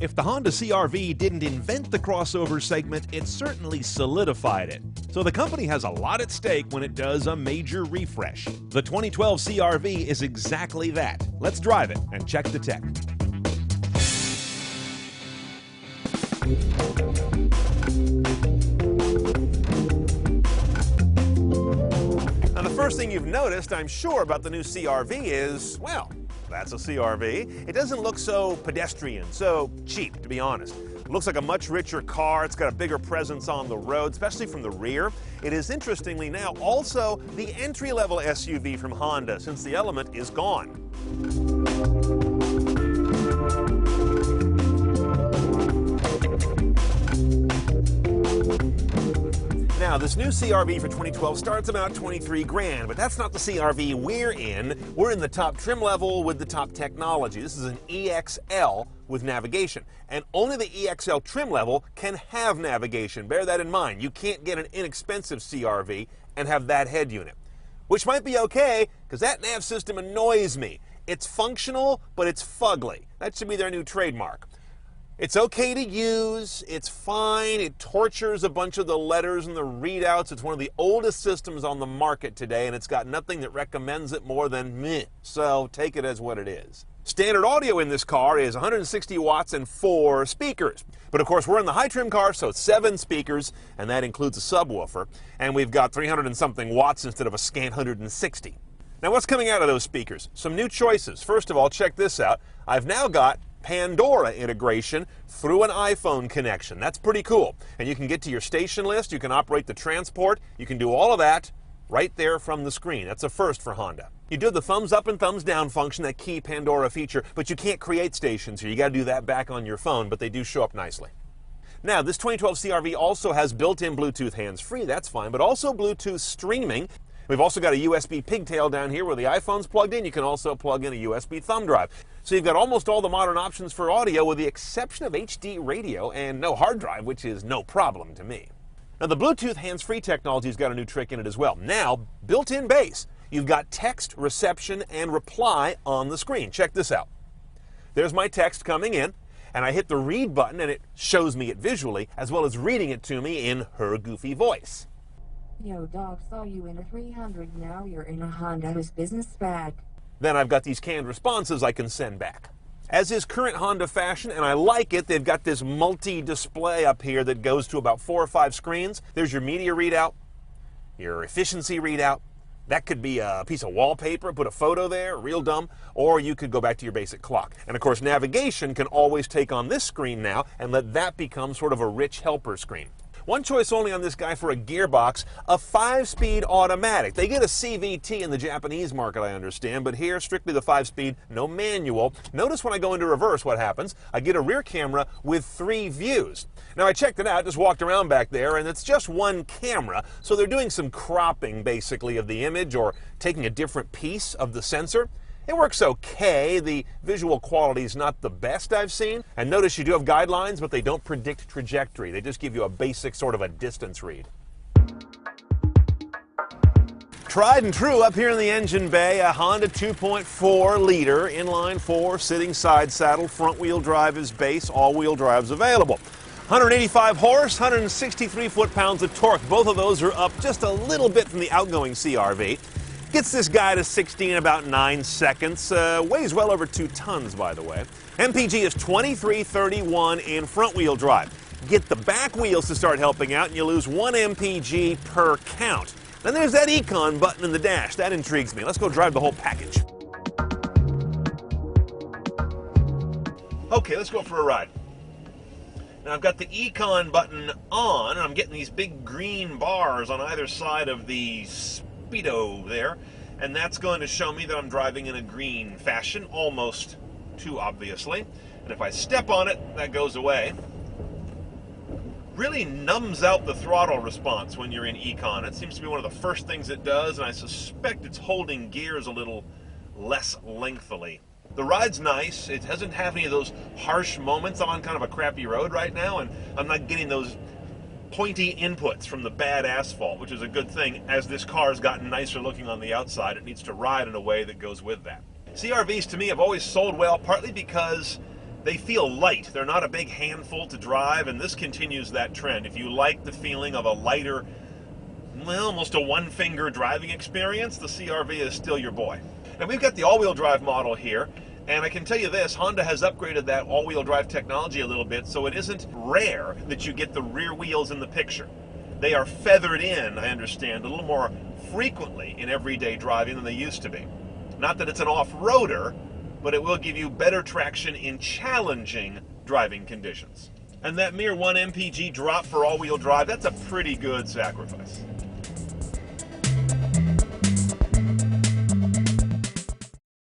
If the Honda CR-V didn't invent the crossover segment, it certainly solidified it. So the company has a lot at stake when it does a major refresh. The 2012 CR-V is exactly that. Let's drive it and check the tech. Now, the first thing you've noticed, I'm sure, about the new CR-V is, well, that's a CR-V. It doesn't look so pedestrian, so cheap, to be honest. It looks like a much richer car. It's got a bigger presence on the road, especially from the rear. It is, interestingly now, also the entry-level SUV from Honda, since the Element is gone. Now, this new CR-V for 2012 starts about 23 grand, but that's not the CR-V we're in. We're in the top trim level with the top technology. This is an EXL with navigation, and only the EXL trim level can have navigation. Bear that in mind. You can't get an inexpensive CR-V and have that head unit, which might be okay, because that nav system annoys me. It's functional, but it's fugly. That should be their new trademark. It's okay to use, it's fine, it tortures a bunch of the letters and the readouts. It's one of the oldest systems on the market today, and it's got nothing that recommends it more than meh. So take it as what it is. Standard audio in this car is 160 watts and 4 speakers. But of course, we're in the high trim car, so it's 7 speakers, and that includes a subwoofer. And we've got 300 and something watts instead of a scant 160. Now, what's coming out of those speakers? Some new choices. First of all, check this out. I've now got Pandora integration through an iPhone connection. That's pretty cool. And you can get to your station list, you can operate the transport, you can do all of that right there from the screen. That's a first for Honda. You do the thumbs up and thumbs down function, that key Pandora feature, but you can't create stations here. You got to do that back on your phone, but they do show up nicely. Now, this 2012 CR-V also has built-in Bluetooth hands-free, that's fine, but also Bluetooth streaming. We've also got a USB pigtail down here where the iPhone's plugged in. You can also plug in a USB thumb drive. So you've got almost all the modern options for audio with the exception of HD radio and no hard drive, which is no problem to me. Now, the Bluetooth hands-free technology's got a new trick in it as well. Now, built-in bass. You've got text, reception, and reply on the screen. Check this out. There's my text coming in, and I hit the read button, and it shows me it visually, as well as reading it to me in her goofy voice. Yo, dog, saw you in a 300, now you're in a Honda's business bag. Then I've got these canned responses I can send back. As is current Honda fashion, and I like it, they've got this multi-display up here that goes to about 4 or 5 screens. There's your media readout, your efficiency readout. That could be a piece of wallpaper, put a photo there, real dumb, or you could go back to your basic clock. And of course, navigation can always take on this screen now and let that become sort of a rich helper screen. One choice only on this guy for a gearbox, a 5-speed automatic. They get a CVT in the Japanese market, I understand, but here, strictly the 5-speed, no manual. Notice when I go into reverse what happens. I get a rear camera with 3 views. Now, I checked it out, just walked around back there, and it's just one camera, so they're doing some cropping, basically, of the image or taking a different piece of the sensor. It works okay. The visual quality is not the best I've seen. And notice you do have guidelines, but they don't predict trajectory. They just give you a basic sort of a distance read. Tried and true up here in the engine bay, a Honda 2.4 liter, inline 4, sitting side saddle, front wheel drive is base, all wheel drive's available. 185 horse, 163 foot-pounds of torque. Both of those are up just a little bit from the outgoing CR-V. Gets this guy to 60 in about 9 seconds. Weighs well over 2 tons, by the way. MPG is 2331 in front-wheel drive. Get the back wheels to start helping out, and you lose 1 MPG per count. Then there's that Econ button in the dash. That intrigues me. Let's go drive the whole package. Okay, let's go for a ride. Now, I've got the Econ button on, and I'm getting these big green bars on either side of the speedo there, and that's going to show me that I'm driving in a green fashion, almost too obviously. And if I step on it, that goes away. Really numbs out the throttle response when you're in Econ. It seems to be one of the first things it does, and I suspect it's holding gears a little less lengthily. The ride's nice. It doesn't have any of those harsh moments. I'm on kind of a crappy road right now, and I'm not getting those pointy inputs from the bad asphalt, which is a good thing. As this car's gotten nicer looking on the outside, it needs to ride in a way that goes with that. CR-Vs to me have always sold well, partly because They feel light. They're not a big handful to drive, and this continues that trend. If you like the feeling of a lighter, well, almost a one-finger driving experience, the CR-V is still your boy. Now we've got the all-wheel drive model here, and I can tell you this, Honda has upgraded that all-wheel drive technology a little bit, so it isn't rare that you get the rear wheels in the picture. They are feathered in, I understand, a little more frequently in everyday driving than they used to be. Not that it's an off-roader, but it will give you better traction in challenging driving conditions. And that mere 1 mpg drop for all-wheel drive, that's a pretty good sacrifice.